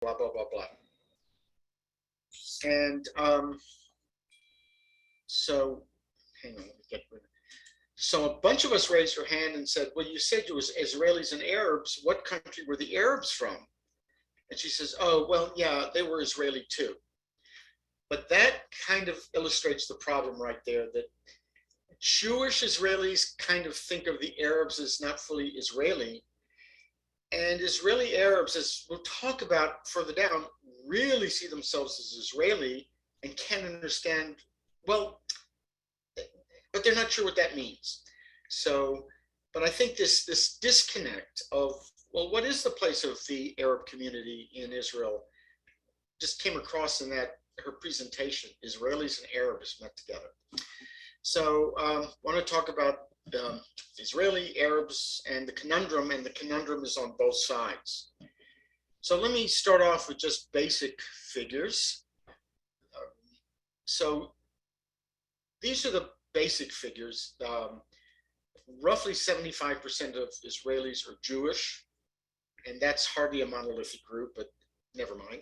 blah, blah, blah, blah. And so, hang on, let me get rid of it. So a bunch of us raised our hand and said, well, you said it was Israelis and Arabs. What country were the Arabs from? And she says, oh, well, yeah, they were Israeli too. But that kind of illustrates the problem right there, that Jewish Israelis kind of think of the Arabs as not fully Israeli. And Israeli Arabs, as we'll talk about further down, really see themselves as Israeli and can't understand, well, but they're not sure what that means. So, but I think this disconnect of, well, what is the place of the Arab community in Israel, just came across in that her presentation, Israelis and Arabs met together. So I want to talk about Israeli Arabs and the conundrum is on both sides. So let me start off with just basic figures. So these are the basic figures. Roughly 75% of Israelis are Jewish, and that's hardly a monolithic group, but never mind.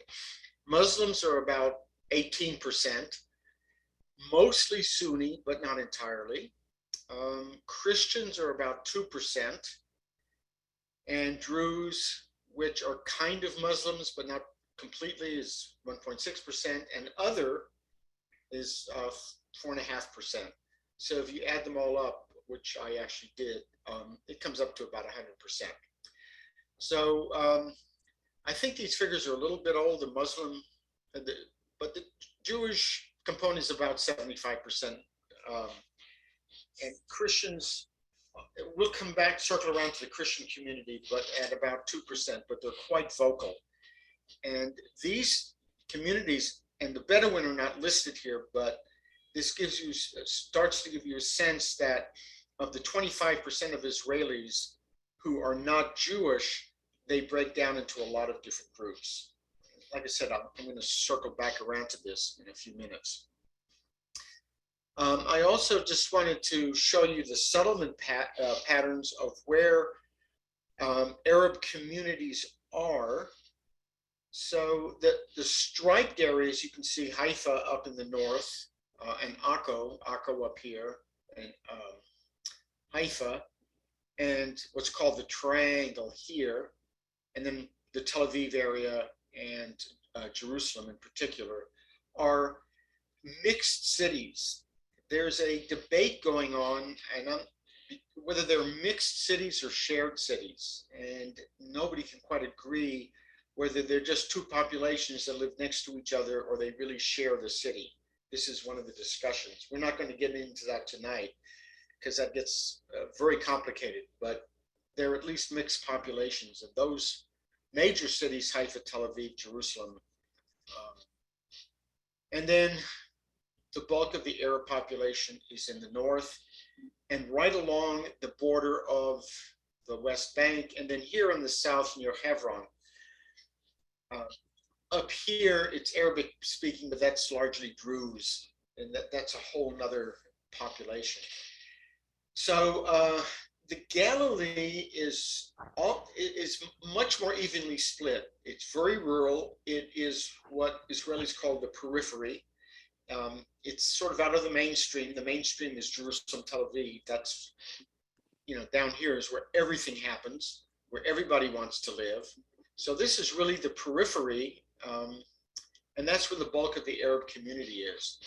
Muslims are about 18%, mostly Sunni, but not entirely. Christians are about 2%, and Druze, which are kind of Muslims, but not completely, is 1.6%, and other is 4.5%. So if you add them all up, which I actually did, it comes up to about 100%. So I think these figures are a little bit old. The Muslim, but the Jewish component is about 75%. And Christians, we'll come back, circle around to the Christian community, but at about 2%, but they're quite vocal. And these communities, and the Bedouin are not listed here, but this gives you, starts to give you a sense that of the 25% of Israelis who are not Jewish, they break down into a lot of different groups. Like I said, I'm going to circle back around to this in a few minutes. I also just wanted to show you the settlement patterns of where Arab communities are. So the striped areas, you can see Haifa up in the north, and Akko up here, and Haifa, and what's called the triangle here, and then the Tel Aviv area and Jerusalem in particular, are mixed cities. There's a debate going on, and whether they're mixed cities or shared cities, and nobody can quite agree whether they're just two populations that live next to each other or they really share the city. This is one of the discussions. We're not going to get into that tonight because that gets very complicated, but they're at least mixed populations of those major cities: Haifa, Tel Aviv, Jerusalem. And then the bulk of the Arab population is in the north and right along the border of the West Bank, and then here in the south near Hebron. Up here, it's Arabic speaking, but that's largely Druze, and that's a whole nother population. So the Galilee is much more evenly split. It's very rural. It is what Israelis call the periphery. It's sort of out of the mainstream. The mainstream is Jerusalem, Tel Aviv. That's, down here is where everything happens, where everybody wants to live. So this is really the periphery, and that's where the bulk of the Arab community is.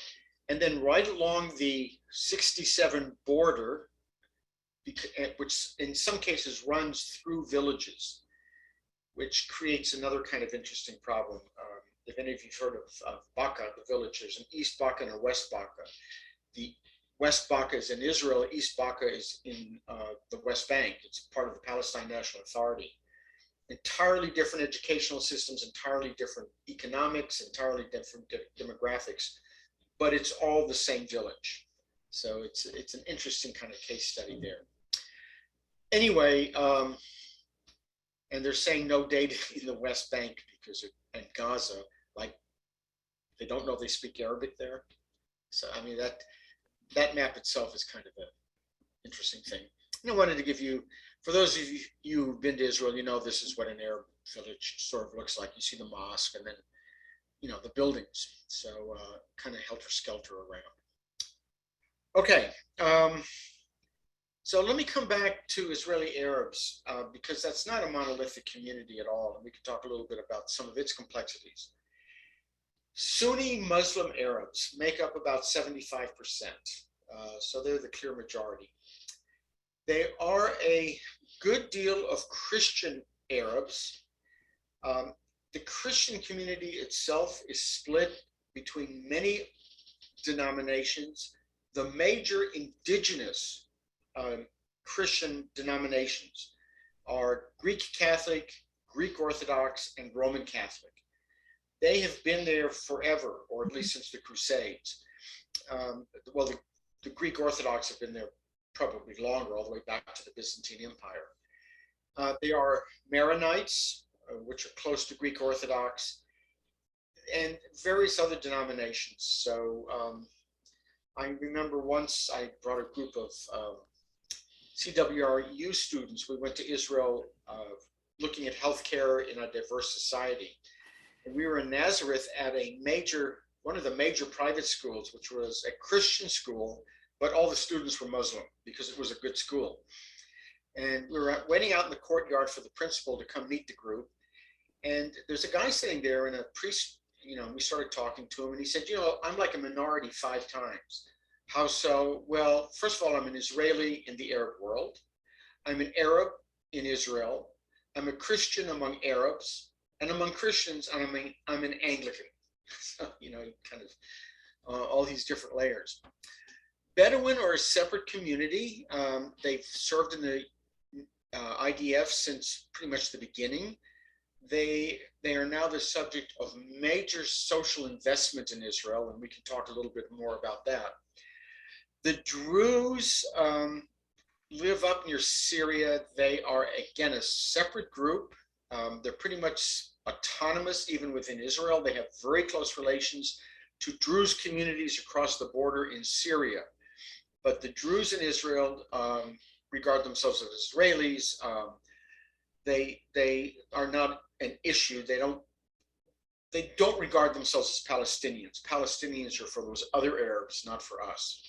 And then right along the 67 border, which in some cases runs through villages, which creates another kind of interesting problem. If any of you've heard of Baca, the village, there's an East Baca and a West Baca. The West Baca is in Israel, East Baca is in the West Bank. It's part of the Palestine National Authority. Entirely different educational systems, entirely different economics, entirely different demographics, but it's all the same village. So it's an interesting kind of case study there. Anyway, and they're saying no data in the West Bank because and Gaza, like they don't know they speak Arabic there. So I mean that map itself is kind of an interesting thing. And I wanted to give you For those of you who've been to Israel, you know this is what an Arab village sort of looks like. You see the mosque and then, you know, the buildings. So kind of helter-skelter around. Okay, so let me come back to Israeli Arabs because that's not a monolithic community at all, and we can talk a little bit about some of its complexities. Sunni Muslim Arabs make up about 75%, so they're the clear majority. They are a good deal of Christian Arabs. The Christian community itself is split between many denominations. The major indigenous Christian denominations are Greek Catholic, Greek Orthodox, and Roman Catholic. They have been there forever, or at least since the Crusades. Well, the Greek Orthodox have been there probably longer, all the way back to the Byzantine Empire. They are Maronites, which are close to Greek Orthodox, and various other denominations. So I remember once I brought a group of CWRU students. We went to Israel looking at healthcare in a diverse society. And we were in Nazareth at one of the major private schools, which was a Christian school, but all the students were Muslim because it was a good school. And we were waiting out in the courtyard for the principal to come meet the group. And there's a guy sitting there, and a priest, you know, we started talking to him, and he said, you know, I'm like a minority 5 times. How so? Well, first of all, I'm an Israeli in the Arab world. I'm an Arab in Israel. I'm a Christian among Arabs. And among Christians, I'm an Anglican. So, you know, kind of all these different layers. Bedouin are a separate community. They've served in the IDF since pretty much the beginning. They are now the subject of major social investment in Israel, and we can talk a little bit more about that. The Druze live up near Syria. They are, again, a separate group. They're pretty much autonomous even within Israel. They have very close relations to Druze communities across the border in Syria. But the Druze in Israel regard themselves as Israelis. They are not an issue. They don't regard themselves as Palestinians. Palestinians are for those other Arabs, not for us.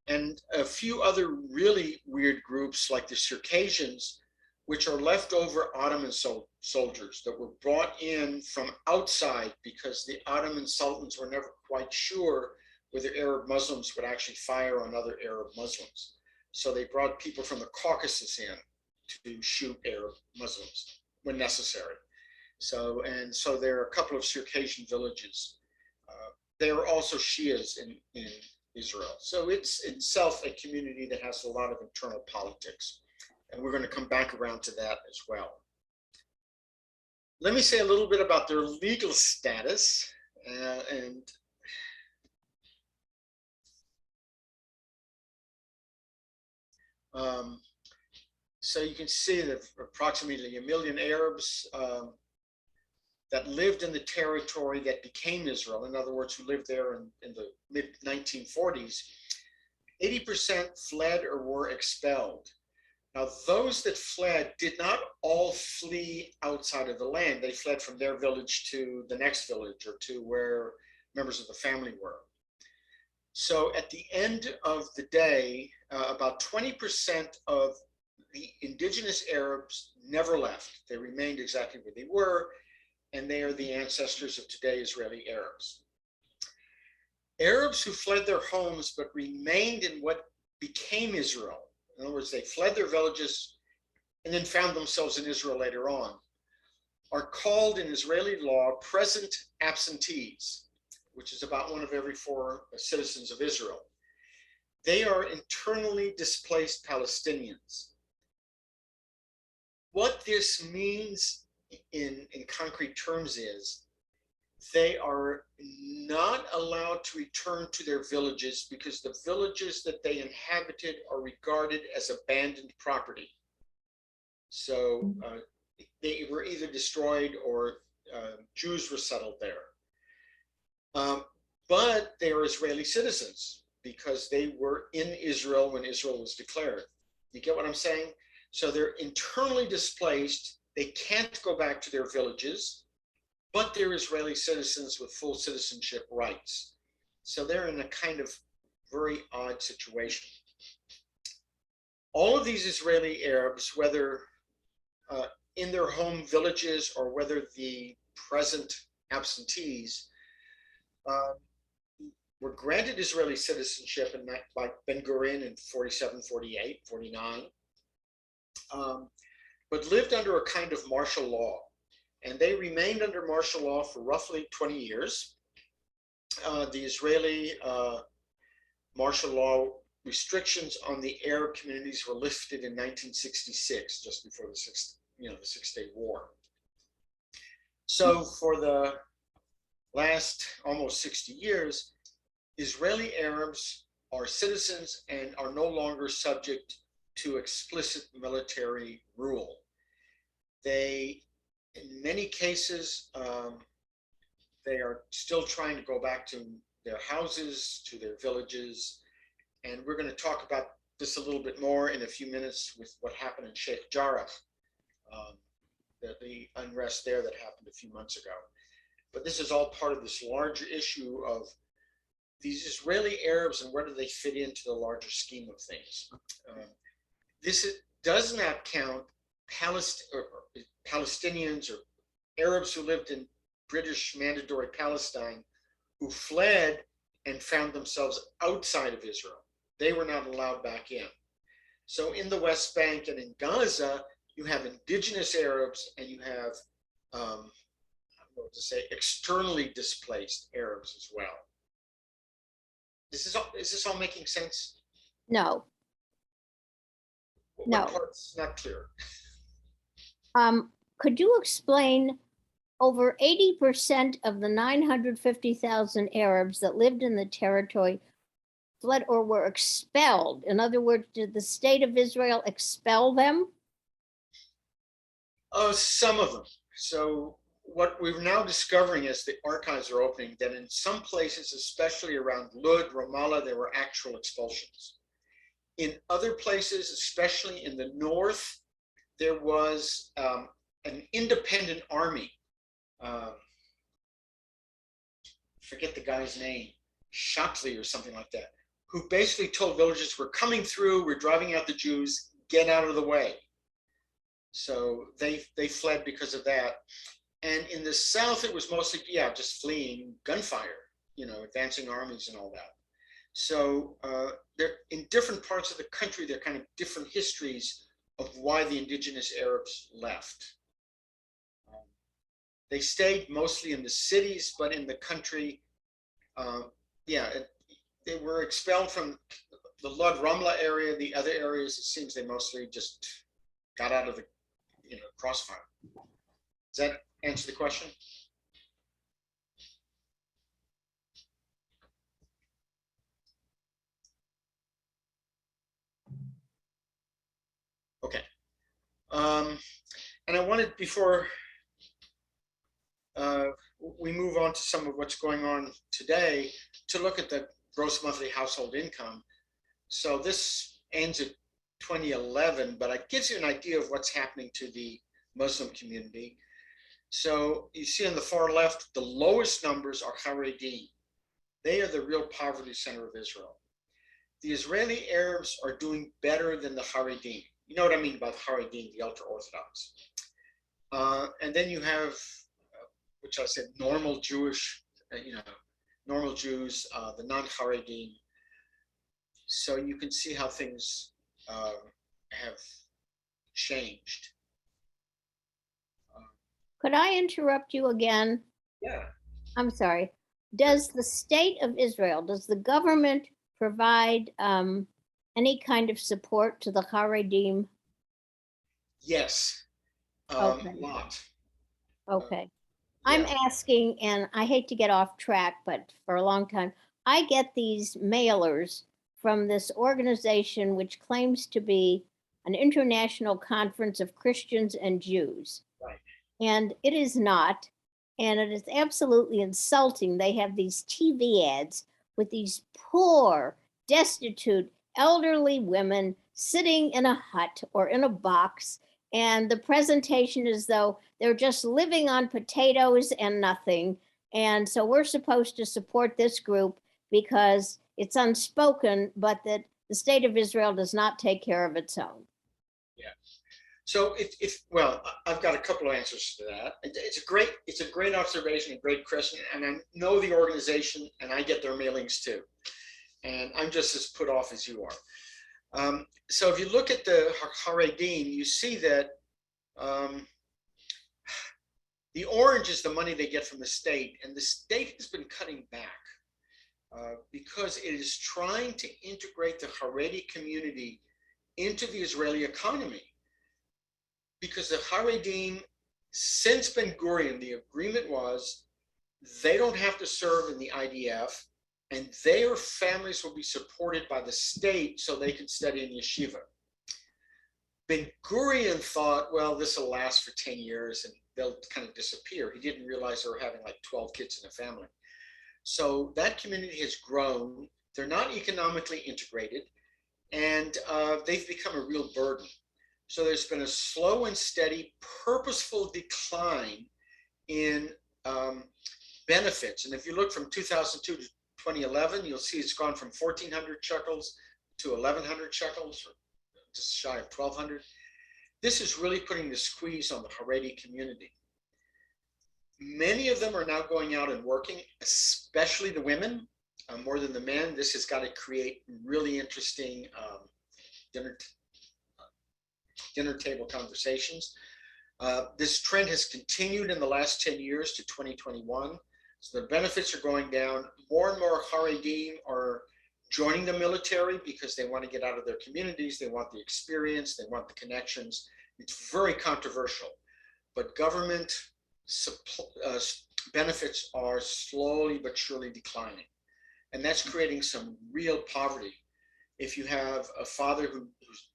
And a few other really weird groups like the Circassians, which are leftover Ottoman soldiers that were brought in from outside because the Ottoman sultans were never quite sure whether Arab Muslims would actually fire on other Arab Muslims. So they brought people from the Caucasus in to shoot Arab Muslims when necessary. So there are a couple of Circassian villages. There are also Shias in Israel. So it's itself a community that has a lot of internal politics. And we're going to come back around to that as well. Let me say a little bit about their legal status. So you can see that approximately 1 million Arabs that lived in the territory that became Israel, in other words, who lived there in the mid-1940s, 80% fled or were expelled. Now, those that fled did not all flee outside of the land. They fled from their village to the next village or to where members of the family were. So at the end of the day, about 20% of the indigenous Arabs never left. They remained exactly where they were, and they are the ancestors of today Israeli Arabs. Arabs who fled their homes but remained in what became Israel, in other words, they fled their villages and then found themselves in Israel later on, are called in Israeli law present absentees, which is about 1 of every 4 citizens of Israel. They are internally displaced Palestinians. What this means in concrete terms is they are not allowed to return to their villages because the villages that they inhabited are regarded as abandoned property. So they were either destroyed or Jews were settled there. But they are Israeli citizens because they were in Israel when Israel was declared. You get what I'm saying? So they're internally displaced. They can't go back to their villages, but they're Israeli citizens with full citizenship rights. So they're in a kind of very odd situation. All of these Israeli Arabs, whether in their home villages or whether the present absentees, were granted Israeli citizenship by Ben Gurion in 47, 48, 49, but lived under a kind of martial law. And they remained under martial law for roughly 20 years. The Israeli martial law restrictions on the Arab communities were lifted in 1966, just before the Six-Day War. So for the last almost 60 years, Israeli Arabs are citizens and are no longer subject to explicit military rule. They, in many cases, they are still trying to go back to their houses, to their villages. And we're going to talk about this a little bit more in a few minutes with what happened in Sheikh Jarrah, the unrest there that happened a few months ago. But this is all part of this larger issue of these Israeli Arabs and where do they fit into the larger scheme of things. Does not count Palestinians or Arabs who lived in British mandatory Palestine who fled and found themselves outside of Israel. They were not allowed back in. So in the West Bank and in Gaza, you have indigenous Arabs and you have, I don't know what to say, externally displaced Arabs as well. Is this all making sense? No. What part's not clear? Could you explain, over 80% of the 950,000 Arabs that lived in the territory fled or were expelled? In other words, did the state of Israel expel them? Some of them. So what we're now discovering as the archives are opening, that in some places, especially around Lud, Ramallah, there were actual expulsions. In other places, especially in the north, there was an independent army. Forget the guy's name, Shockley or something like that, who basically told villagers, we're coming through, we're driving out the Jews, get out of the way. So they fled because of that. And in the south, it was mostly, just fleeing gunfire, advancing armies and all that. So they're in different parts of the country, they're kind of different histories of why the indigenous Arabs left. They stayed mostly in the cities, but in the country, they were expelled from the Lud Ramla area. The other areas, it seems they mostly just got out of the crossfire. Does that answer the question? Okay. And I wanted, before we move on to some of what's going on today, to look at the gross monthly household income. So this ends at 2011, but it gives you an idea of what's happening to the Muslim community. So you see on the far left, the lowest numbers are Haredim. They are the real poverty center of Israel. The Israeli Arabs are doing better than the Haredim. You know what I mean by Haredim, the ultra-Orthodox. And then you have, which I said, normal Jewish, normal Jews, the non-Haredim. So you can see how things have changed. Could I interrupt you again? Yeah. I'm sorry. Does the state of Israel, does the government provide any kind of support to the Haredim? Yes, Okay. a lot. Okay. I'm asking, and I hate to get off track, but for a long time, I get these mailers from this organization which claims to be an international conference of Christians and Jews. Right. And it is not. And it is absolutely insulting. They have these TV ads with these poor, destitute, elderly women sitting in a hut or in a box, and the presentation is though they're just living on potatoes and nothing. And so we're supposed to support this group because it's unspoken, but that the state of Israel does not take care of its own. Yeah. So if well, I've got a couple of answers to that. It's a great observation, a great question, and I know the organization, and I get their mailings too, and I'm just as put off as you are. So if you look at the Haredim, you see that um, the orange is the money they get from the state, and the state has been cutting back because it is trying to integrate the Haredi community into the Israeli economy. Because the Haredim, since Ben Gurion, the agreement was they don't have to serve in the IDF, and their families will be supported by the state so they can study in yeshiva. Ben Gurion thought, well, this will last for 10 years and they'll kind of disappear. He didn't realize they were having like 12 kids in a family. So that community has grown. They're not economically integrated, and they've become a real burden. So there's been a slow and steady, purposeful decline in benefits. And if you look from 2002 to 2011, you'll see it's gone from 1,400 shekels to 1,100 shekels, or just shy of 1,200. This is really putting the squeeze on the Haredi community. Many of them are now going out and working, especially the women, more than the men. This has got to create really interesting dinner table conversations. This trend has continued in the last 10 years to 2021. So the benefits are going down. More and more Haredim are joining the military because they want to get out of their communities. They want the experience. They want the connections. It's very controversial, but government benefits are slowly but surely declining. And that's creating some real poverty. If you have a father who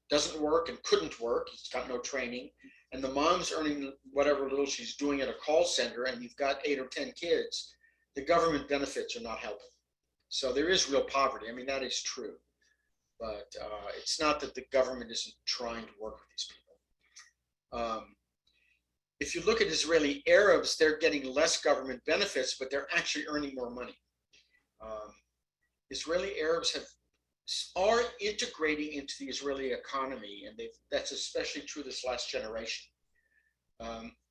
doesn't work and couldn't work, he's got no training, and the mom's earning whatever little she's doing at a call center, and you've got 8 or 10 kids, the government benefits are not helping. So there is real poverty. I mean, that is true. But it's not that the government isn't trying to work with these people. If you look at Israeli Arabs, they're getting less government benefits, but they're actually earning more money. Israeli Arabs are integrating into the Israeli economy, and that's especially true this last generation.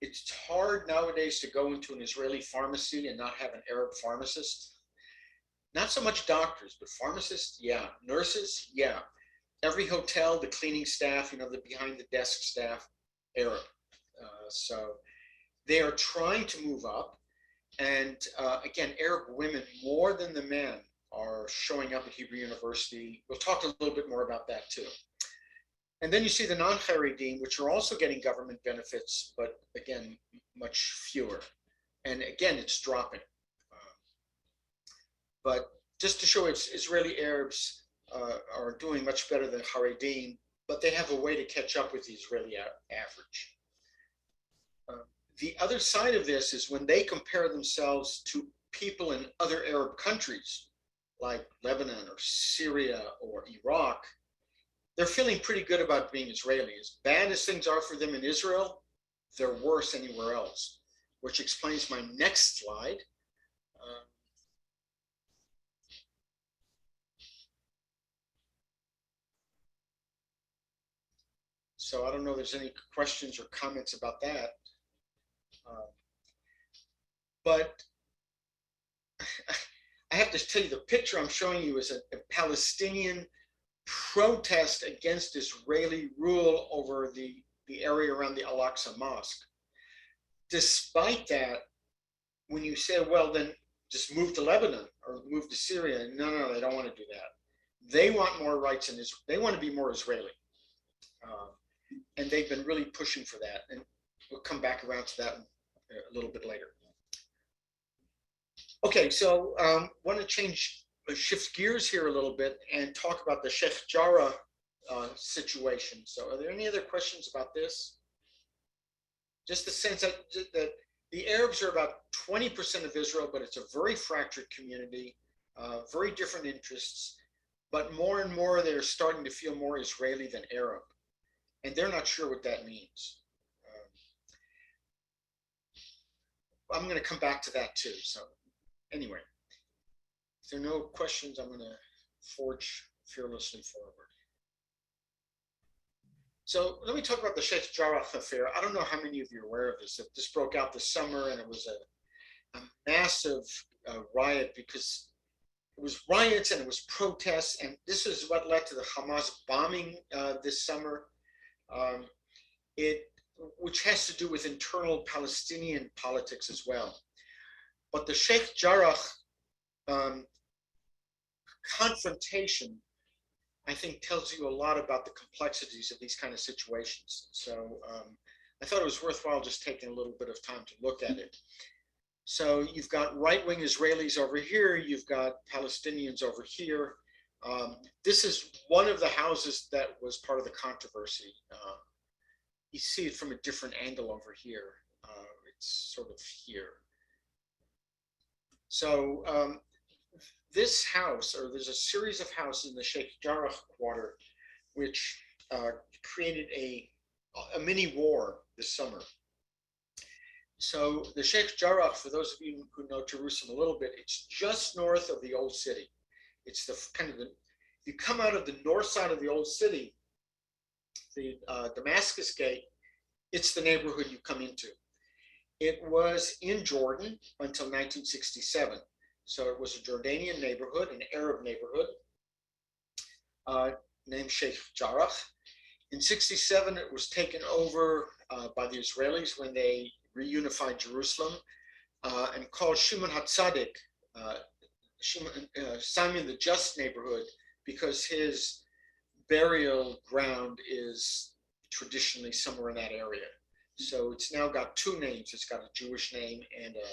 It's hard nowadays to go into an Israeli pharmacy and not have an Arab pharmacist. Not so much doctors, but pharmacists, yeah. Nurses, yeah. Every hotel, the cleaning staff, the behind the desk staff, Arab. So they are trying to move up. And again, Arab women, more than the men, are showing up at Hebrew University. We'll talk a little bit more about that too. And then you see the non-Haredim, which are also getting government benefits, but again, much fewer. And again, it's dropping. But just to show Israeli Arabs are doing much better than Haredim, but they have a way to catch up with the Israeli average. The other side of this is when they compare themselves to people in other Arab countries, like Lebanon or Syria or Iraq, they're feeling pretty good about being Israeli. As bad as things are for them in Israel, they're worse anywhere else, which explains my next slide. So I don't know if there's any questions or comments about that. But I have to tell you, the picture I'm showing you is a Palestinian protest against Israeli rule over the area around the Al-Aqsa Mosque. Despite that, when you say, well, then just move to Lebanon or move to Syria, no, they don't want to do that. They want more rights in Israel. They want to be more Israeli. And they've been really pushing for that. And we'll come back around to that a little bit later. Okay, so want to shift gears here a little bit and talk about the Sheikh Jarrah situation. So are there any other questions about this? Just the sense that the Arabs are about 20% of Israel, but it's a very fractured community, very different interests. but more and more they're starting to feel more Israeli than Arab, and they're not sure what that means. I'm going to come back to that too. So anyway, if there are no questions, I'm going to forge fearlessly forward. So let me talk about the Sheikh Jarrah affair. I don't know how many of you are aware of this. This broke out this summer, and it was a massive riot because it was riots and it was protests, and this is what led to the Hamas bombing this summer. Which has to do with internal Palestinian politics as well. But the Sheikh Jarrah confrontation, I think, tells you a lot about the complexities of these kind of situations. So I thought it was worthwhile just taking a little bit of time to look at it. So you've got right-wing Israelis over here, you've got Palestinians over here. This is one of the houses that was part of the controversy. You see it from a different angle over here. It's sort of here. So this house, or there's a series of houses in the Sheikh Jarrah quarter, which created a mini war this summer. So the Sheikh Jarrah, for those of you who know Jerusalem a little bit, it's just north of the old city. It's the kind of you come out of the north side of the old city, the Damascus Gate, it's the neighborhood you come into. It was in Jordan until 1967. So it was a Jordanian neighborhood, an Arab neighborhood, named Sheikh Jarrah. In 67, it was taken over by the Israelis when they reunified Jerusalem and called Shimon HaTzadik, Simon the Just neighborhood, because his burial ground is traditionally somewhere in that area. So it's now got two names. It's got a Jewish name and a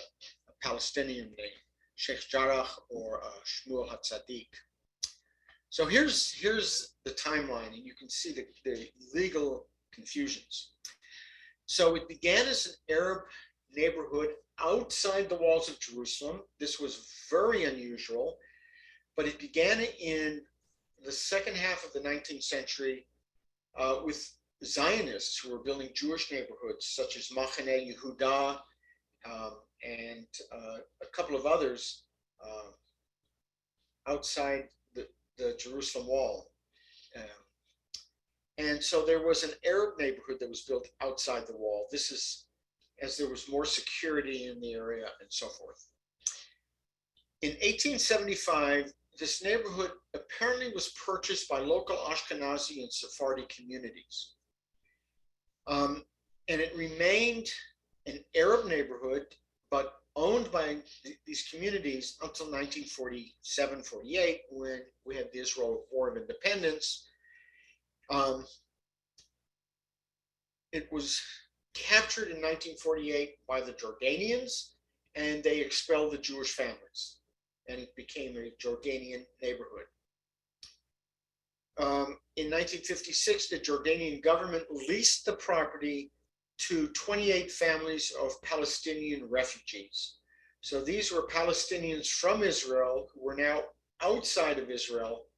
Palestinian name, Sheikh Jarrah or Shmuel HaTzadik. So here's the timeline, and you can see the legal confusions. So it began as an Arab neighborhood outside the walls of Jerusalem. This was very unusual, but it began in the second half of the 19th century with Zionists who were building Jewish neighborhoods such as Machane Yehuda and a couple of others outside the Jerusalem wall. And so there was an Arab neighborhood that was built outside the wall. This is as there was more security in the area and so forth. In 1875, this neighborhood apparently was purchased by local Ashkenazi and Sephardi communities. And it remained an Arab neighborhood, but owned by these communities until 1947-48, when we had the Israel War of Independence. It was captured in 1948 by the Jordanians, and they expelled the Jewish families, and it became a Jordanian neighborhood. In 1956, the Jordanian government leased the property to 28 families of Palestinian refugees. So these were Palestinians from Israel who were now outside of Israel,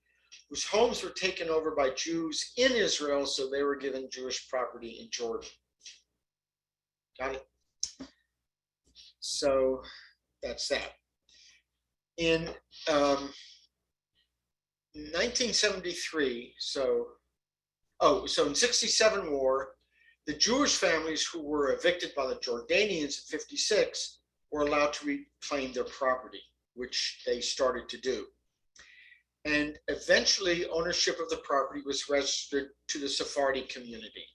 whose homes were taken over by Jews in Israel, so they were given Jewish property in Jordan. Got it? So that's that. In 1973, so in 67 war, the Jewish families who were evicted by the Jordanians in 56 were allowed to reclaim their property, which they started to do. And eventually ownership of the property was registered to the Sephardi community.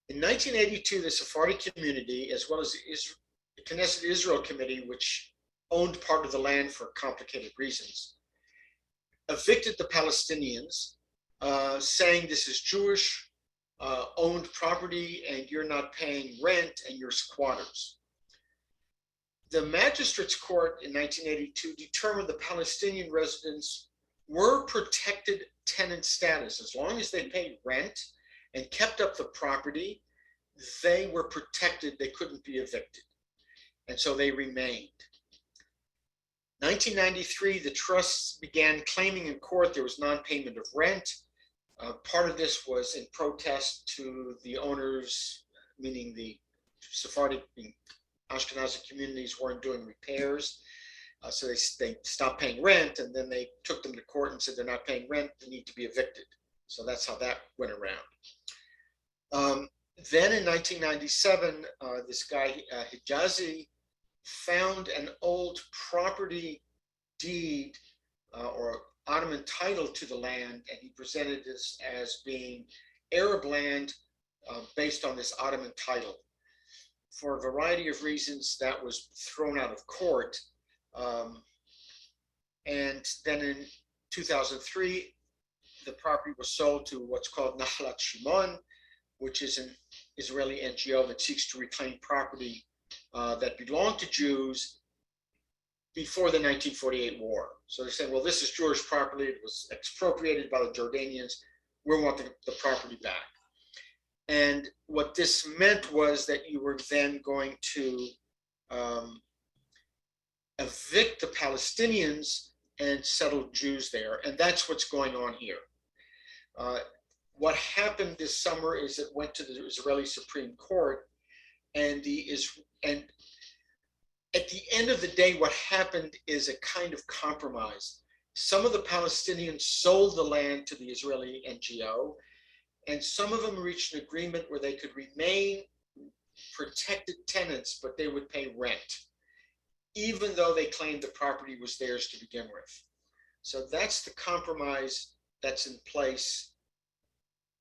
In 1982, the Sephardi community, as well as the Knesset Israel Committee, which owned part of the land for complicated reasons, evicted the Palestinians, saying this is Jewish owned property and you're not paying rent and you're squatters. The magistrates court in 1982 determined the Palestinian residents were protected tenant status. As long as they paid rent and kept up the property, they were protected. They couldn't be evicted. And so they remained. 1993, the trusts began claiming in court there was non-payment of rent. Part of this was in protest to the owners, meaning the Sephardic and Ashkenazi communities weren't doing repairs. So they stopped paying rent, and then they took them to court and said they're not paying rent, they need to be evicted. So that's how that went around. Then in 1997, this guy, Hijazi, found an old property deed or Ottoman title to the land, and he presented this as being Arab land based on this Ottoman title. For a variety of reasons, that was thrown out of court. And then in 2003, the property was sold to what's called Nahalat Shimon, which is an Israeli NGO that seeks to reclaim property that belonged to Jews before the 1948 war. So they're saying, well, this is Jewish property. It was expropriated by the Jordanians. We want the property back. And what this meant was that you were then going to evict the Palestinians and settle Jews there. And that's what's going on here. What happened this summer is it went to the Israeli Supreme Court, and at the end of the day, what happened is a kind of compromise. Some of the Palestinians sold the land to the Israeli NGO, and some of them reached an agreement where they could remain protected tenants, but they would pay rent, even though they claimed the property was theirs to begin with. So that's the compromise that's in place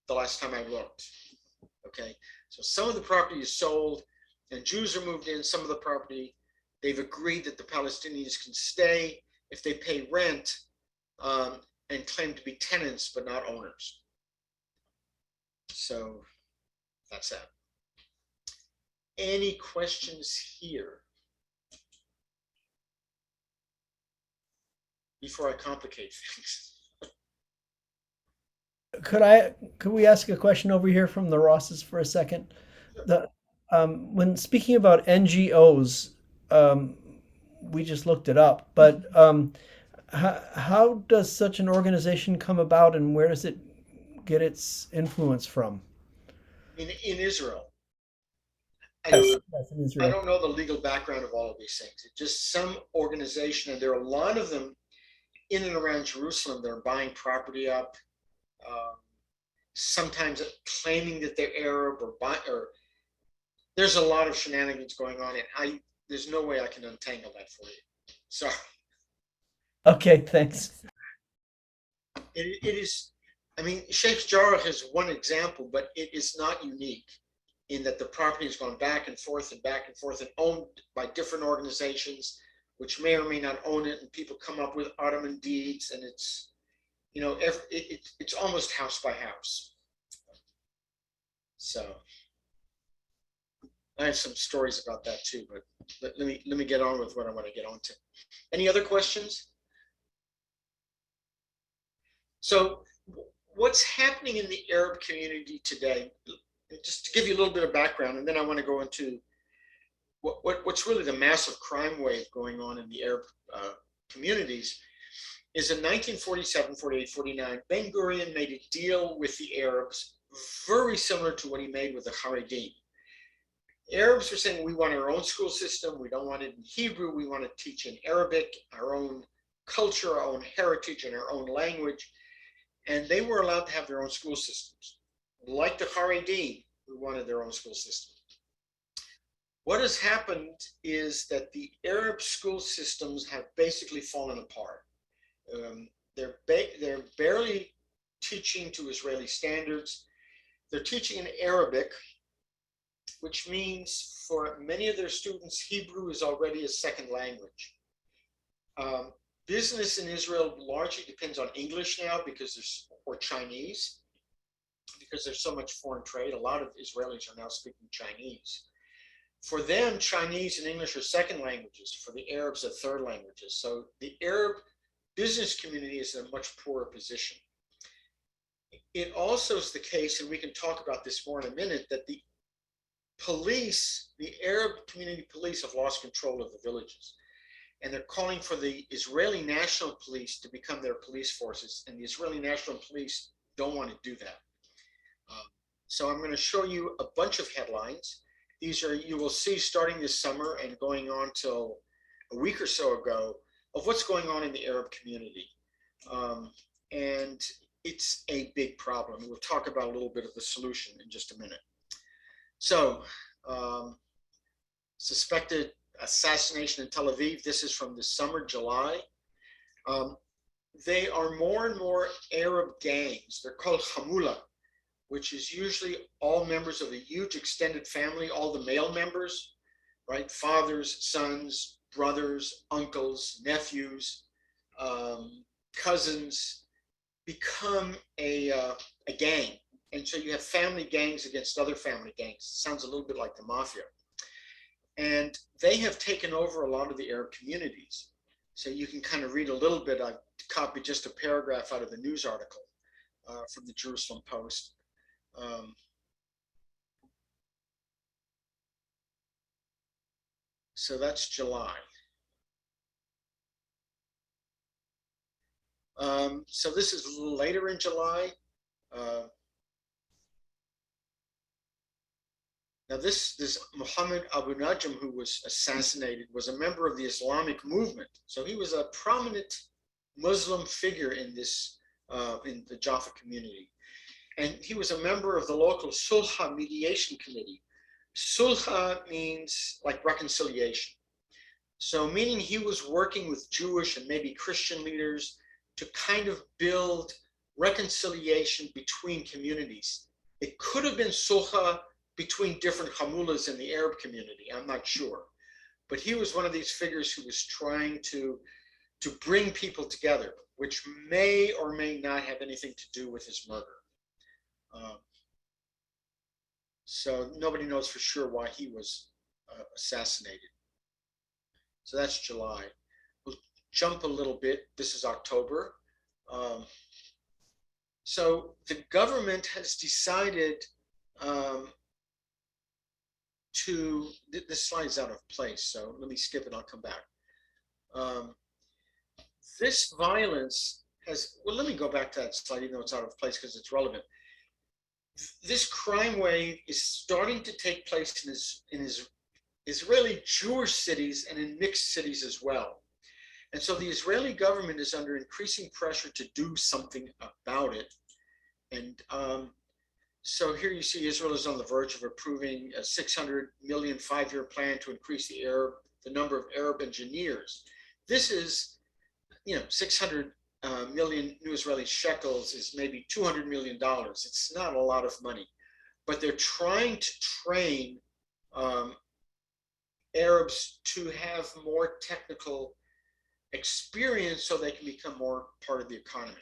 the last time I looked. Okay, so some of the property is sold and Jews are moved in. Some of the property, they've agreed that the Palestinians can stay if they pay rent and claim to be tenants but not owners. So that's that. Any questions here before I complicate things? Could we ask a question over here from the Rosses for a second? When speaking about NGOs, we just looked it up, but how does such an organization come about, and where does it get its influence from? In Israel. Yes, in Israel. I don't know the legal background of all of these things. It's just some organization, and there are a lot of them in and around Jerusalem that are buying property up, sometimes claiming that they're Arab or there's a lot of shenanigans going on, and there's no way I can untangle that for you. Sorry. Okay, thanks. It is, I mean, Sheikh Jarrah is one example, but it is not unique in that the property has gone back and forth and owned by different organizations, which may or may not own it, and people come up with Ottoman deeds, and it's, you know, it's almost house by house. So I have some stories about that too, but let me get on with what I want to get on to. Any other questions? So what's happening in the Arab community today, just to give you a little bit of background, and then I want to go into what's really the massive crime wave going on in the Arab communities, is in 1947, 48, 49, Ben Gurion made a deal with the Arabs very similar to what he made with the Haredim. Arabs were saying, we want our own school system. We don't want it in Hebrew. We want to teach in Arabic, our own culture, our own heritage, and our own language. And they were allowed to have their own school systems. Like the Haredim, who wanted their own school system. What has happened is that the Arab school systems have basically fallen apart. They're barely teaching to Israeli standards. They're teaching in Arabic, which means for many of their students, Hebrew is already a second language. Business in Israel largely depends on English now or Chinese, because there's so much foreign trade. A lot of Israelis are now speaking Chinese. For them, Chinese and English are second languages. For the Arabs, are third languages. So the Arab business community is in a much poorer position. It also is the case, and we can talk about this more in a minute, that the police, the Arab community police, have lost control of the villages. and they're calling for the Israeli National Police to become their police forces, and the Israeli National Police don't want to do that. So I'm going to show you a bunch of headlines. These are, you will see starting this summer and going on till a week or so ago, of what's going on in the Arab community. And it's a big problem. We'll talk about a little bit of the solution in just a minute. So, suspected assassination in Tel Aviv. This is from the summer, July. They are more and more Arab gangs. They're called Hamula, which is usually all members of a huge extended family, all the male members, right? Fathers, sons, brothers, uncles, nephews, cousins, become a gang. And so you have family gangs against other family gangs. Sounds a little bit like the mafia. And they have taken over a lot of the Arab communities. So you can kind of read a little bit. I copied just a paragraph out of the news article from the Jerusalem Post. So that's July. So this is a little later in July. Now this Muhammad Abu Najm, who was assassinated, was a member of the Islamic movement. So he was a prominent Muslim figure in this, in the Jaffa community. And he was a member of the local Sulha mediation committee. Sulha means like reconciliation. So meaning he was working with Jewish and maybe Christian leaders to kind of build reconciliation between communities. It could have been Sulha between different Hamulas in the Arab community, I'm not sure. But he was one of these figures who was trying to bring people together, which may or may not have anything to do with his murder. So nobody knows for sure why he was assassinated. So that's July. We'll jump a little bit. This is October. So the government has decided this slide's out of place, so let me skip it, I'll come back. This violence has, well, let me go back to that slide, even though it's out of place because it's relevant. This crime wave is starting to take place in Israeli Jewish cities and in mixed cities as well. And so the Israeli government is under increasing pressure to do something about it. And so here you see Israel is on the verge of approving a 600 million 5-year plan to increase the number of Arab engineers. This is, 600 million new Israeli shekels is maybe $200 million. It's not a lot of money, but they're trying to train Arabs to have more technical experience so they can become more part of the economy.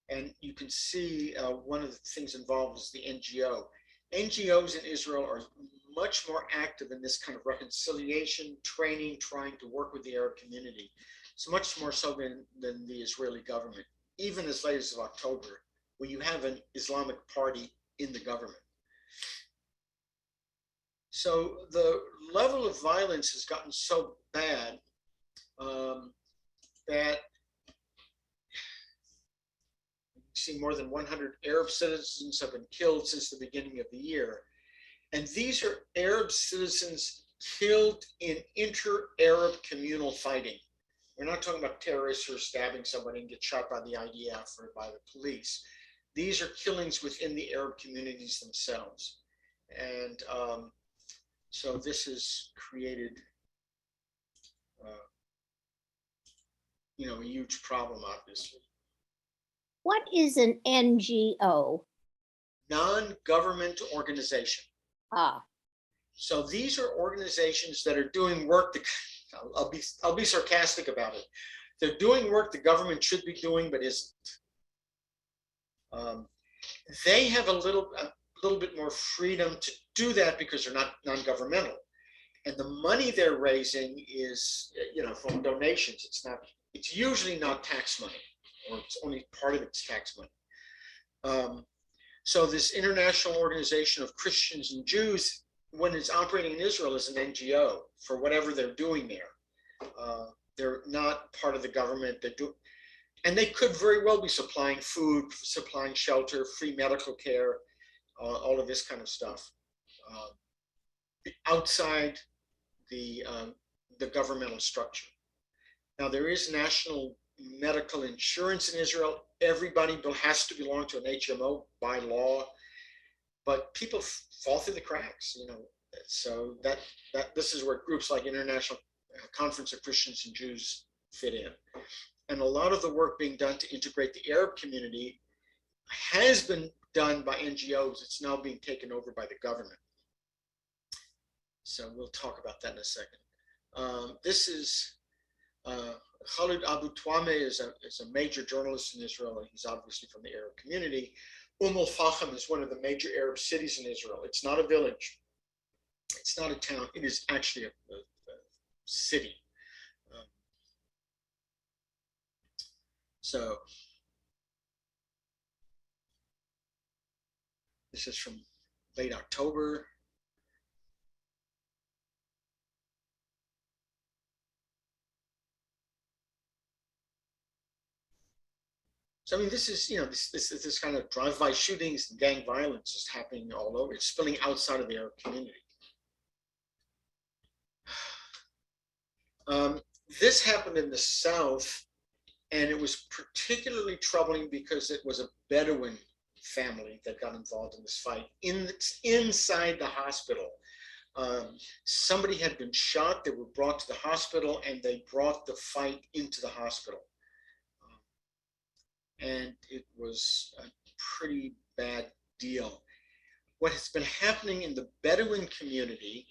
And you can see one of the things involved is the NGO. NGOs in Israel are much more active in this kind of reconciliation, training, trying to work with the Arab community. So much more so than the Israeli government, even as late as October, when you have an Islamic party in the government. So the level of violence has gotten so bad that see more than 100 Arab citizens have been killed since the beginning of the year. And these are Arab citizens killed in inter-Arab communal fighting. We're not talking about terrorists who are stabbing somebody and get shot by the IDF or by the police. These are killings within the Arab communities themselves. And so this has created, a huge problem, obviously. What is an NGO? Non-government organization. Ah. So these are organizations that are doing work. I'll be sarcastic about it. They're doing work the government should be doing, but isn't. They have a little bit more freedom to do that because they're not non-governmental, and the money they're raising is, from donations. It's usually not tax money, or it's only part of it's tax money. So this international organization of Christians and Jews, when it's operating in Israel as an NGO for whatever they're doing there. They're not part of the government. And they could very well be supplying food, supplying shelter, free medical care, all of this kind of stuff outside the governmental structure. Now, there is national medical insurance in Israel. Everybody has to belong to an HMO by law, but people fall through the cracks, you know. So that this is where groups like International Conference of Christians and Jews fit in. And a lot of the work being done to integrate the Arab community has been done by NGOs. It's now being taken over by the government. So we'll talk about that in a second. This is Khalid Abu Twameh is a major journalist in Israel, and he's obviously from the Arab community. Al-Fahim is one of the major Arab cities in Israel. It's not a village. It's not a town. It is actually a city. So this is from late October. So I mean, this is, you know, this kind of drive-by shootings and gang violence is happening all over. It's spilling outside of the Arab community. This happened in the south, and it was particularly troubling because it was a Bedouin family that got involved in this fight inside the hospital. Somebody had been shot. They were brought to the hospital, and they brought the fight into the hospital. And it was a pretty bad deal. What has been happening in the Bedouin community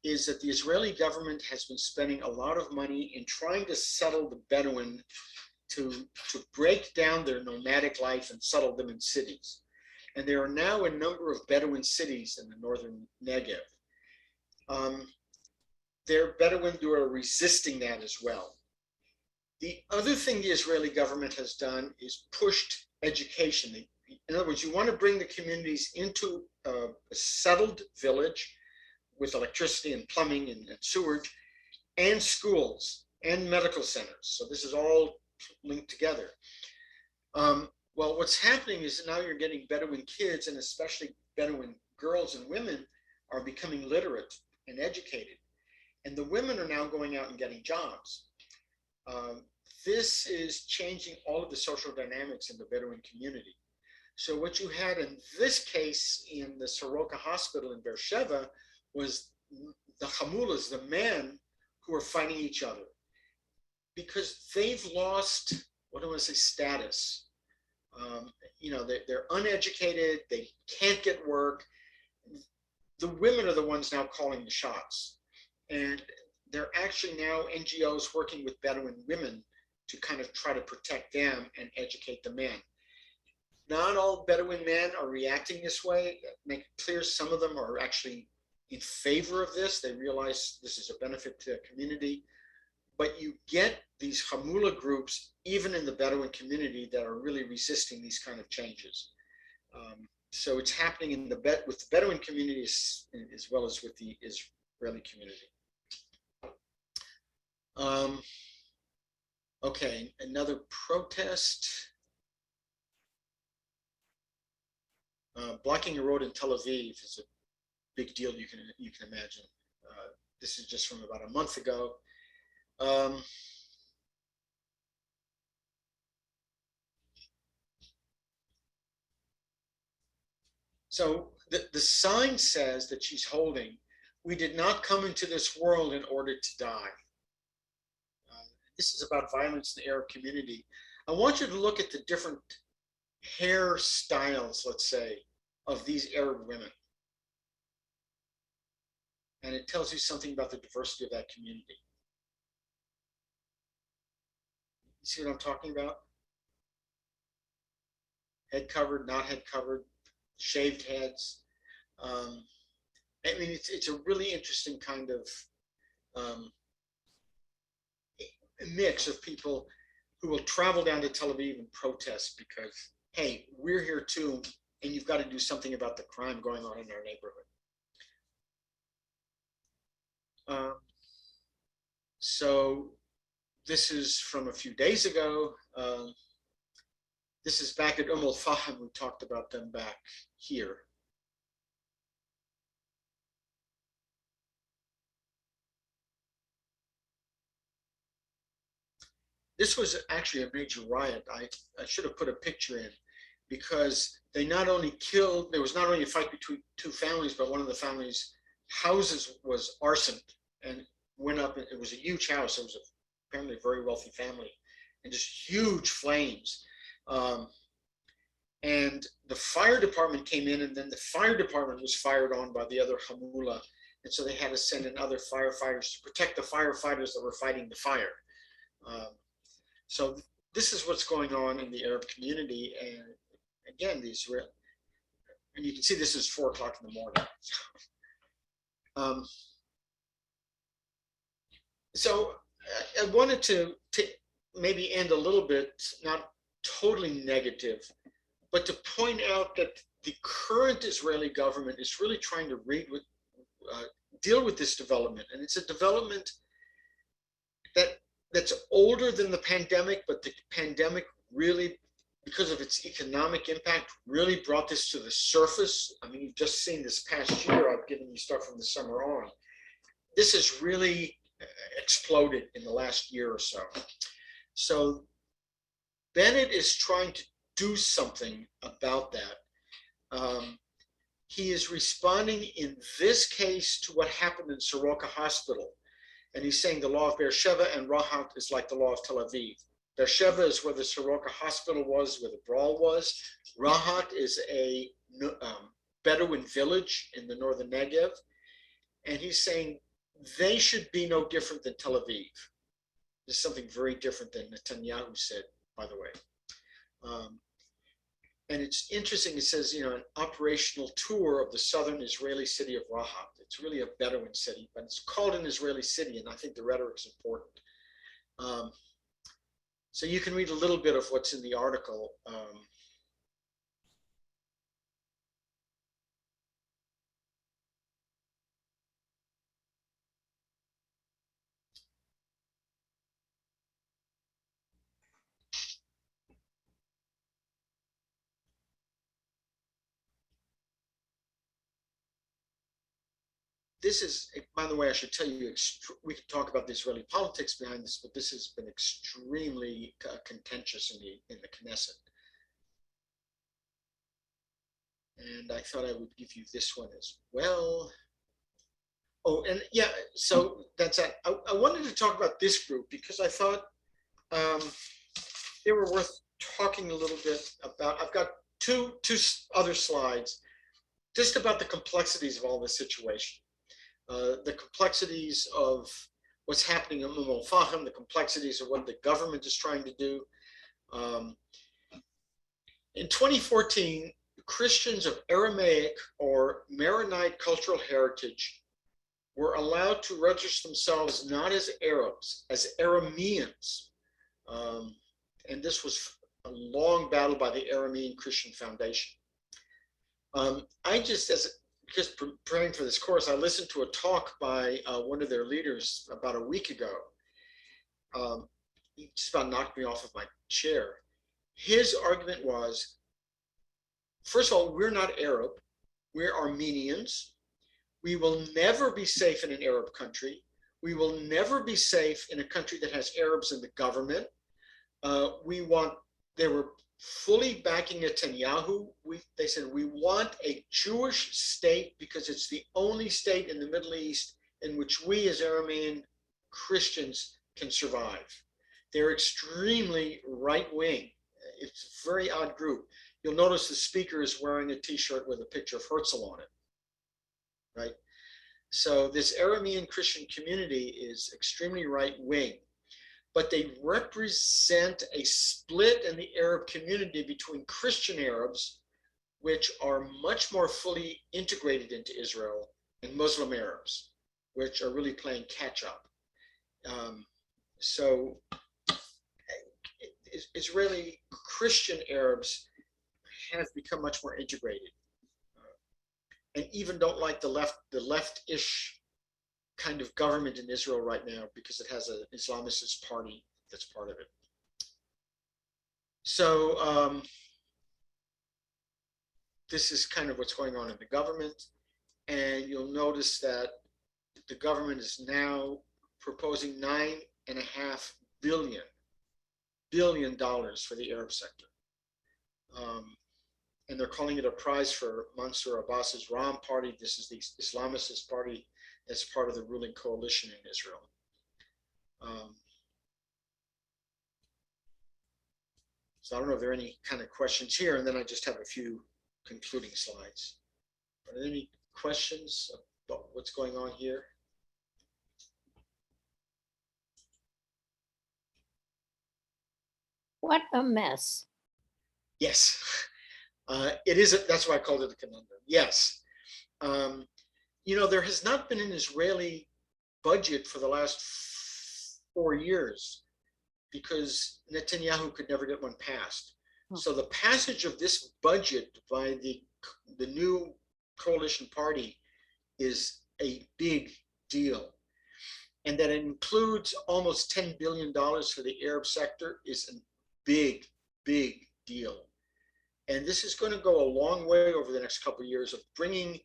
is that the Israeli government has been spending a lot of money in trying to settle the Bedouin to break down their nomadic life and settle them in cities. And there are now a number of Bedouin cities in the northern Negev. There are Bedouin who are resisting that as well. The other thing the Israeli government has done is pushed education. In other words, you want to bring the communities into a settled village with electricity and plumbing and sewage and schools and medical centers. So this is all linked together. Well, what's happening is now you're getting Bedouin kids, and especially Bedouin girls and women, are becoming literate and educated. And the women are now going out and getting jobs. This is changing all of the social dynamics in the Bedouin community. So what you had in this case in the Soroka Hospital in Beersheba was the Hamulas, the men who are fighting each other because they've lost, what do I want to say, status. You know, they're uneducated, they can't get work. The women are the ones now calling the shots. And they're actually now NGOs working with Bedouin women to kind of try to protect them and educate the men. Not all Bedouin men are reacting this way. Make it clear some of them are actually in favor of this. They realize this is a benefit to the community. But you get these Hamula groups, even in the Bedouin community, that are really resisting these kind of changes. So it's happening in with the Bedouin community as well as with the Israeli community. Okay, another protest. Blocking a road in Tel Aviv is a big deal, you can imagine. This is just from about a month ago. So the sign says that she's holding, "We did not come into this world in order to die." This is about violence in the Arab community. I want you to look at the different hairstyles, let's say, of these Arab women. And it tells you something about the diversity of that community. You see what I'm talking about? Head covered, not head covered, shaved heads. I mean, it's a really interesting kind of mix of people who will travel down to Tel Aviv and protest because, hey, we're here too, and you've got to do something about the crime going on in our neighborhood. So this is from a few days ago. This is back at al-Fahim. We talked about them back here. This was actually a major riot. I should have put a picture in, because they not only killed, there was not only a fight between two families, but one of the families' houses was arsoned and went up. It was a huge house. It was apparently a very wealthy family, and just huge flames. And the fire department came in, and then the fire department was fired on by the other Hamula. And so they had to send in other firefighters to protect the firefighters that were fighting the fire. So this is what's going on in the Arab community. And again, these were, and you can see this is 4 o'clock in the morning. So I wanted to maybe end a little bit, not totally negative, but to point out that the current Israeli government is really trying to deal with this development. And it's a development that's older than the pandemic, but the pandemic really, because of its economic impact, really brought this to the surface. I mean, you've just seen this past year, I've given you stuff from the summer on. This has really exploded in the last year or so. So Bennett is trying to do something about that. He is responding in this case to what happened in Soroka Hospital. And he's saying the law of Beersheba and Rahat is like the law of Tel Aviv. Beersheba is where the Soroka Hospital was, where the brawl was. Rahat is a Bedouin village in the northern Negev. And he's saying they should be no different than Tel Aviv. This is something very different than Netanyahu said, by the way. And it's interesting, it says, an operational tour of the southern Israeli city of Rahat. It's really a Bedouin city, but it's called an Israeli city, and I think the rhetoric's important. So you can read a little bit of what's in the article. This is, by the way, I should tell you, we could talk about the Israeli politics behind this, but this has been extremely contentious in the Knesset. And I thought I would give you this one as well. Oh, and yeah, so that's it. I wanted to talk about this group because I thought they were worth talking a little bit about. I've got two other slides just about the complexities of all this situation. The complexities of what's happening in al-Fahim, the complexities of what the government is trying to do. In 2014, Christians of Aramaic or Maronite cultural heritage were allowed to register themselves not as Arabs, as Arameans. And this was a long battle by the Aramean Christian Foundation. Because preparing for this course, I listened to a talk by one of their leaders about a week ago. He just about knocked me off of my chair. His argument was, first of all, we're not Arab, we're Armenians. We will never be safe in an Arab country. We will never be safe in a country that has Arabs in the government. They were fully backing Netanyahu. They said, we want a Jewish state because it's the only state in the Middle East in which we as Aramean Christians can survive. They're extremely right-wing. It's a very odd group. You'll notice the speaker is wearing a t-shirt with a picture of Herzl on it, right? So this Aramean Christian community is extremely right-wing, but they represent a split in the Arab community between Christian Arabs, which are much more fully integrated into Israel, and Muslim Arabs, which are really playing catch up. So Israeli Christian Arabs have become much more integrated and even don't like the left-ish kind of government in Israel right now because it has an Islamist party that's part of it. So this is kind of what's going on in the government. And you'll notice that the government is now proposing $9.5 billion for the Arab sector. And they're calling it a prize for Mansour Abbas's Ram party. This is the Islamist party that's part of the ruling coalition in Israel. So I don't know if there are any kind of questions here, and then I just have a few concluding slides. Are there any questions about what's going on here? What a mess. Yes, it is. That's why I called it a conundrum. Yes. There has not been an Israeli budget for the last 4 years because Netanyahu could never get one passed. So the passage of this budget by the new coalition party is a big deal. And that it includes almost $10 billion for the Arab sector is a big, big deal. And this is going to go a long way over the next couple of years of bringing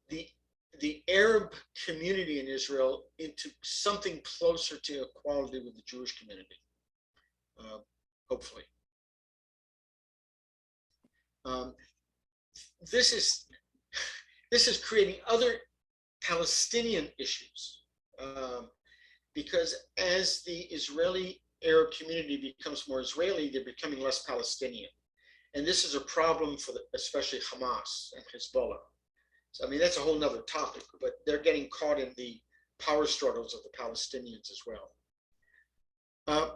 the Arab community in Israel into something closer to equality with the Jewish community, hopefully. This is creating other Palestinian issues because as the Israeli Arab community becomes more Israeli, they're becoming less Palestinian. And this is a problem for especially Hamas and Hezbollah. So, I mean, that's a whole nother topic, but they're getting caught in the power struggles of the Palestinians as well.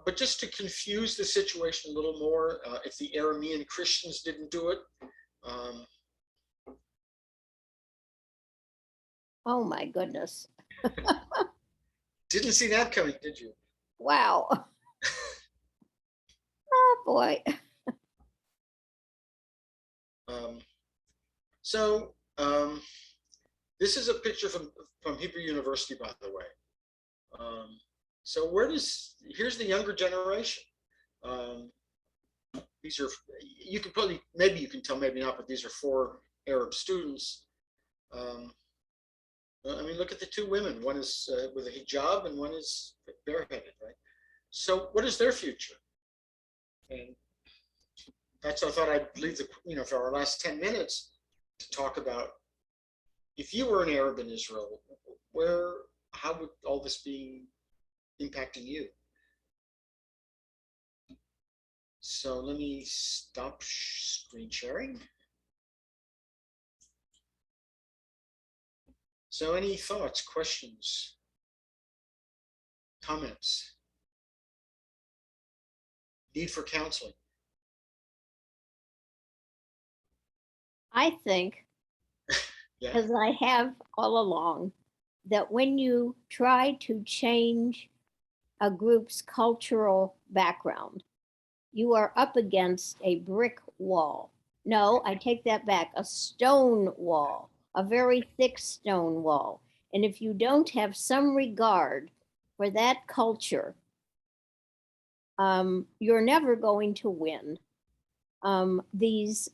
But just to confuse the situation a little more, if the Aramean Christians didn't do it. Oh my goodness. Didn't see that coming, did you? Wow. Oh boy. This is a picture from Hebrew University, by the way. So here's the younger generation. These are, you can probably, maybe you can tell, maybe not, but these are 4 Arab students. I mean, look at the 2 women. One is with a hijab and one is bareheaded, right? So what is their future? And that's what I thought I'd leave for our last 10 minutes to talk about. If you were an Arab in Israel, how would all this be impacting you? So let me stop screen sharing. So any thoughts, questions, comments? Need for counseling? I think, Yeah. as I have all along, that when you try to change a group's cultural background, you are up against a brick wall. No, I take that back, a stone wall, a very thick stone wall. And if you don't have some regard for that culture, you're never going to win. These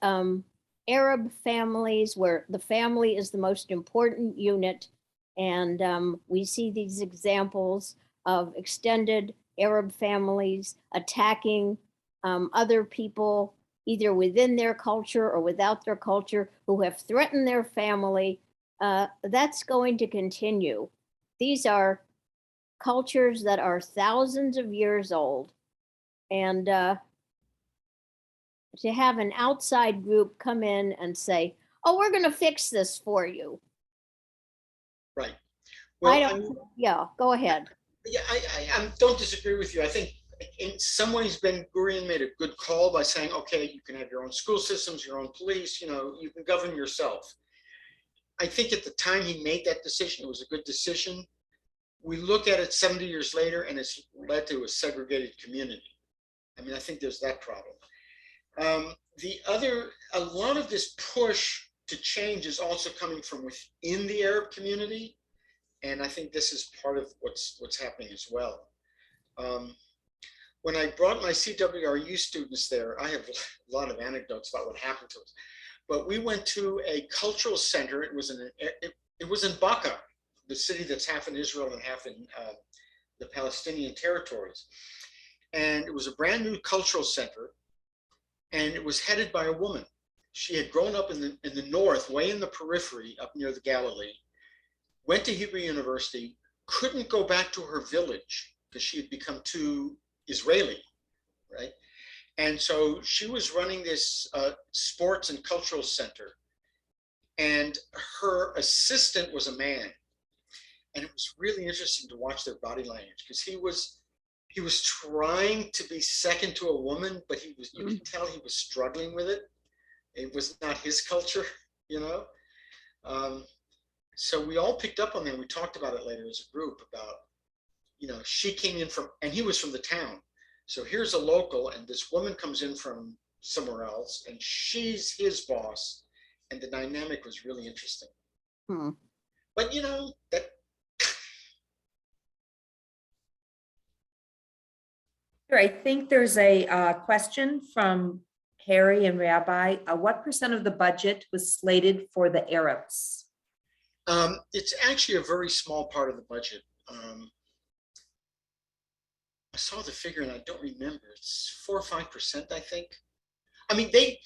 Arab families, where the family is the most important unit, and we see these examples of extended Arab families attacking other people, either within their culture or without their culture, who have threatened their family. That's going to continue. These are cultures that are thousands of years old. And to have an outside group come in and say, oh, we're going to fix this for you. Right. Well, yeah, go ahead. Yeah, I don't disagree with you. I think in some ways Ben Gurion made a good call by saying, okay, you can have your own school systems, your own police, you can govern yourself. I think at the time he made that decision, it was a good decision. We look at it 70 years later and it's led to a segregated community. I mean, I think there's that problem. A lot of this push to change is also coming from within the Arab community. And I think this is part of what's happening as well. When I brought my CWRU students there, I have a lot of anecdotes about what happened to us. But we went to a cultural center. It was in Baka, the city that's half in Israel and half in the Palestinian territories. And it was a brand new cultural center, and it was headed by a woman. She had grown up in the north, way in the periphery, up near the Galilee, went to Hebrew University, couldn't go back to her village because she had become too Israeli, right? And so she was running this sports and cultural center, and her assistant was a man. And it was really interesting to watch their body language, because he was trying to be second to a woman, but you could tell he was struggling with it. It was not his culture, you know? So we all picked up on that. We talked about it later as a group about, you know, she came in from, and he was from the town. So here's a local, and this woman comes in from somewhere else, and she's his boss. And the dynamic was really interesting. But, you know, that. I think there's a question from Harry and Rabbi. What % of the budget was slated for the Arabs? It's actually a very small part of the budget. I saw the figure and I don't remember. It's 4 or 5%, I think. I mean, they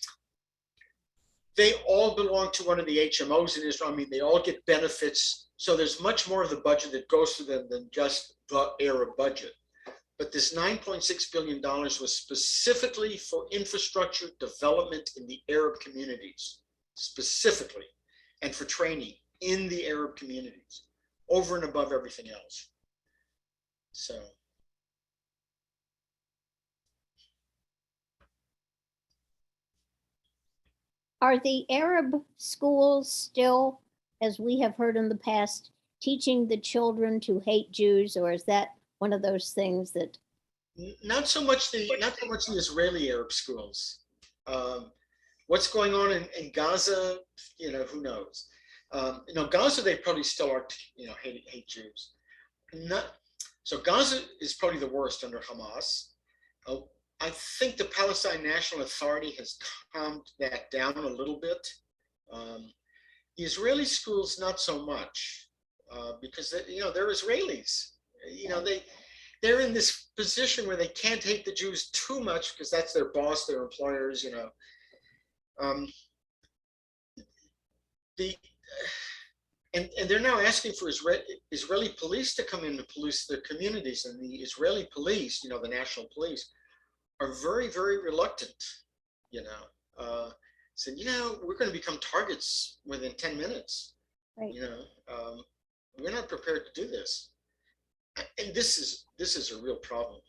all belong to one of the HMOs in Israel. I mean, they all get benefits. So there's much more of the budget that goes to them than just the Arab budget. But this $9.6 billion was specifically for infrastructure development in the Arab communities, specifically, and for training in the Arab communities, over and above everything else. So. Are the Arab schools still, as we have heard in the past, teaching the children to hate Jews, or is that one of those things that? Not so much the Israeli Arab schools. What's going on in Gaza, you know, who knows? You know, Gaza, they probably still are, you know, hate Jews. So Gaza is probably the worst under Hamas. I think the Palestine National Authority has calmed that down a little bit. The Israeli schools, not so much, because you know, they're Israelis. You know, they're in this position where they can't hate the Jews too much because that's their boss, their employers. You know, and they're now asking for Israeli police to come in and police their communities, and the Israeli police, you know, the national police, are very, very reluctant, you know, said, you know, we're going to become targets within 10 minutes. Right. You know, we're not prepared to do this. And this is a real problem.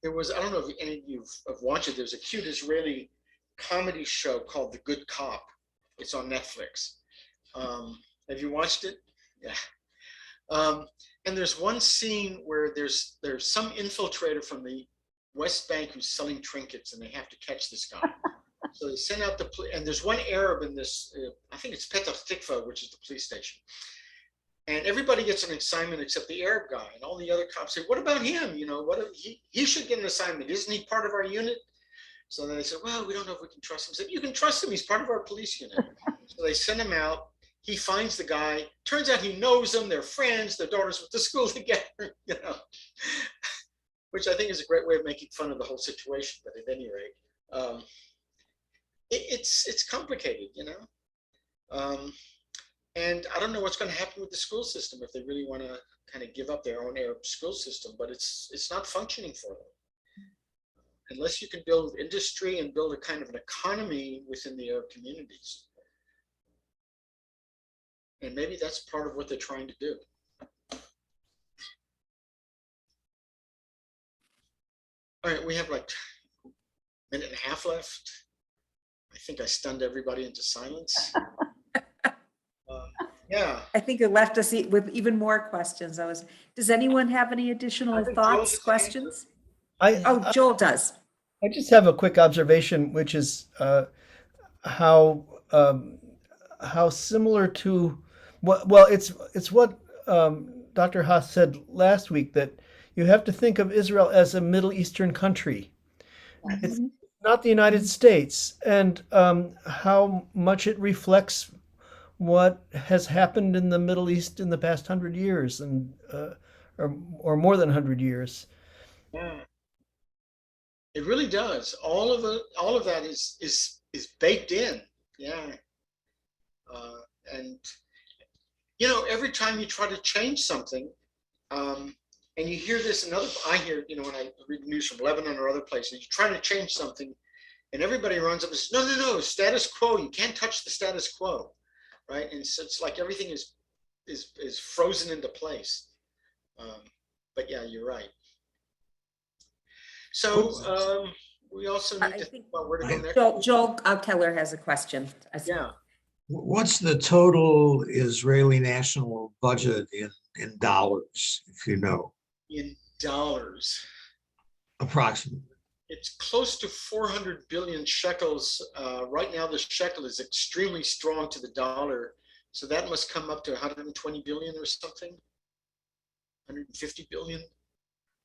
There was, I don't know if any of you have watched it, there's a cute Israeli comedy show called The Good Cop. It's on Netflix. Have you watched it? Yeah. And there's one scene where there's some infiltrator from the West Bank who's selling trinkets, and they have to catch this guy. So they send out the and there's one Arab in this, I think it's Petah Tikva, which is the police station. And everybody gets an assignment except the Arab guy, and all the other cops say, what about him? You know, he should get an assignment. Isn't he part of our unit? So then they said, well, we don't know if we can trust him. I said, you can trust him. He's part of our police unit. So they send him out. He finds the guy. Turns out he knows them. They're friends. Their daughters went to school together, you know, which I think is a great way of making fun of the whole situation. But at any rate, it's complicated, you know. And I don't know what's going to happen with the school system if they really want to kind of give up their own Arab school system, but it's not functioning for them. Unless you can build industry and build a kind of an economy within the Arab communities. And maybe that's part of what they're trying to do. All right, we have like a minute and a half left. I think I stunned everybody into silence. Yeah. I think it left us with even more questions. Does anyone have any additional thoughts, questions? Joel does. I just have a quick observation, which is how how similar to what well it's what Dr. Haas said last week, that you have to think of Israel as a Middle Eastern country. It's Mhm. not the United States, and how much it reflects what has happened in the Middle East in the past 100 years, and or more than 100 years. Yeah, it really does. All of that is baked in. Yeah, uh, and every time you try to change something, um, and you hear this, I hear, when I read news from Lebanon or other places, you try to change something, and everybody runs up and says, no, no, no, status quo. You can't touch the status quo, right? And so it's like everything is frozen into place. Um, but yeah, you're right. So What's, we also need I to think think about where to go next. Joel Keller has a question. Yeah. what's the total Israeli national budget in dollars, if you know, In dollars, approximately? it's close to 400 billion shekels. Right now, the shekel is extremely strong to the dollar. So that must come up to 120 billion or something, 150 billion.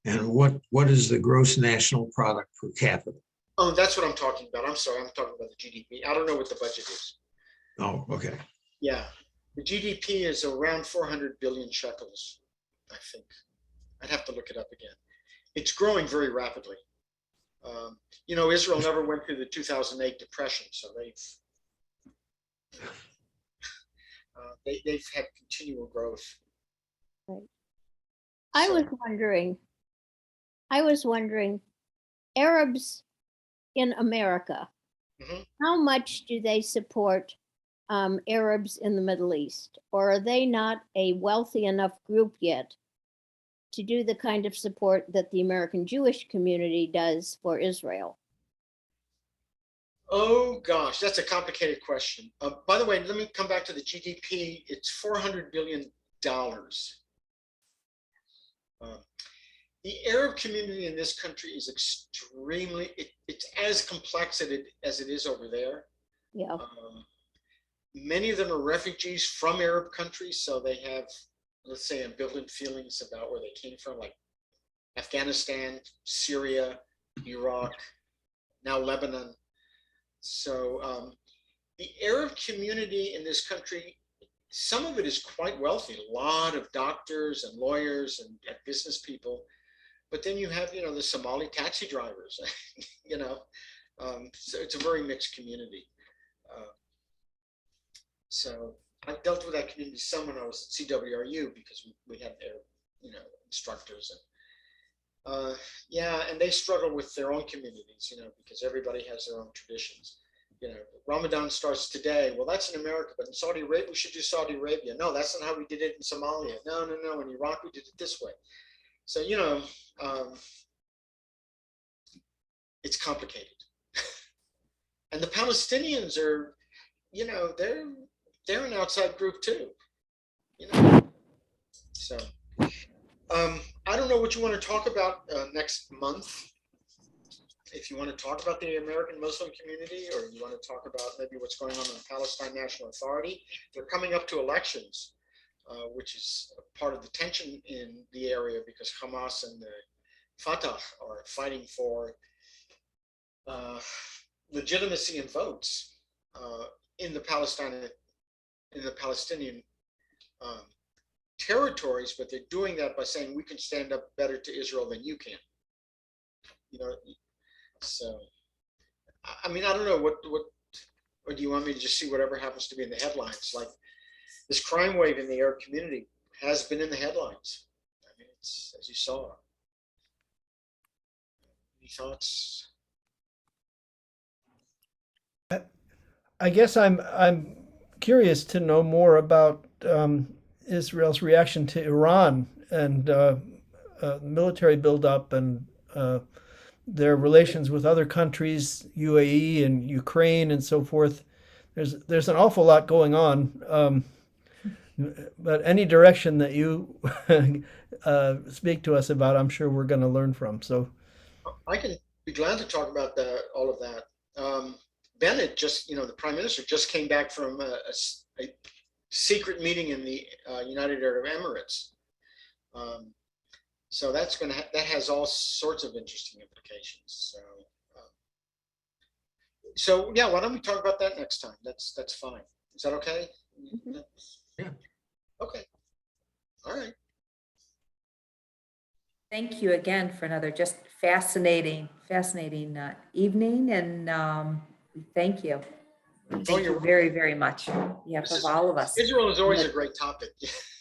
And what is the gross national product per capita? Oh, that's what I'm talking about. I'm sorry. I'm talking about the GDP. I don't know what the budget is. Oh, okay. Yeah. The GDP is around 400 billion shekels, I think. I'd have to look it up again. It's growing very rapidly. Israel never went through the 2008 depression, so they've had continual growth. Right. I So, was wondering, Arabs in America, mhm. how much do they support Arabs in the Middle East? Or are they not a wealthy enough group yet to do the kind of support that the American Jewish community does for Israel? Oh gosh, that's a complicated question. By the way, let me come back to the GDP. It's $400 billion. Uh, the Arab community in this country is it's as complex as it is over there. Yeah. Many of them are refugees from Arab countries, so they have, let's say, ambivalent feelings about where they came from, like Afghanistan, Syria, Iraq, now Lebanon. So the Arab community in this country, some of it is quite wealthy, a lot of doctors and lawyers and business people. But then you have, the Somali taxi drivers, so it's a very mixed community. Uh, so I dealt with that community some when I was at CWRU because we had their, instructors. And yeah, and they struggle with their own communities, because everybody has their own traditions. Ramadan starts today. Well, that's in America, but in Saudi Arabia, we should do Saudi Arabia. No, that's not how we did it in Somalia. No, no, no. In Iraq, we did it this way. So, it's complicated. And the Palestinians are, they're an outside group too. So I don't know what you want to talk about next month. If you want to talk about the American Muslim community, or you want to talk about maybe what's going on in the Palestine National Authority, they're coming up to elections, which is part of the tension in the area because Hamas and the Fatah are fighting for legitimacy and votes in the Palestinian um, territories, but they're doing that by saying we can stand up better to Israel than you can. So I mean, I don't know what or do you want me to just see whatever happens to be in the headlines? Like this crime wave in the Arab community has been in the headlines. I mean, it's as you saw. Any thoughts? I guess I'm curious to know more about Israel's reaction to Iran and military buildup, and their relations with other countries, UAE and Ukraine and so forth. There's an awful lot going on, but any direction that you speak to us about, I'm sure we're going to learn from. So I can Be glad to talk about all of that. Bennett just, the Prime Minister just came back from a secret meeting in the United Arab Emirates. So that has all sorts of interesting implications. So yeah, why don't we talk about that next time? That's fine. Is that okay? Mhm. Yeah. Okay. All right. Thank you again for another just fascinating evening, and thank you. Thank you you're very, very much. On behalf This of is- all of us. Israel is always a great topic.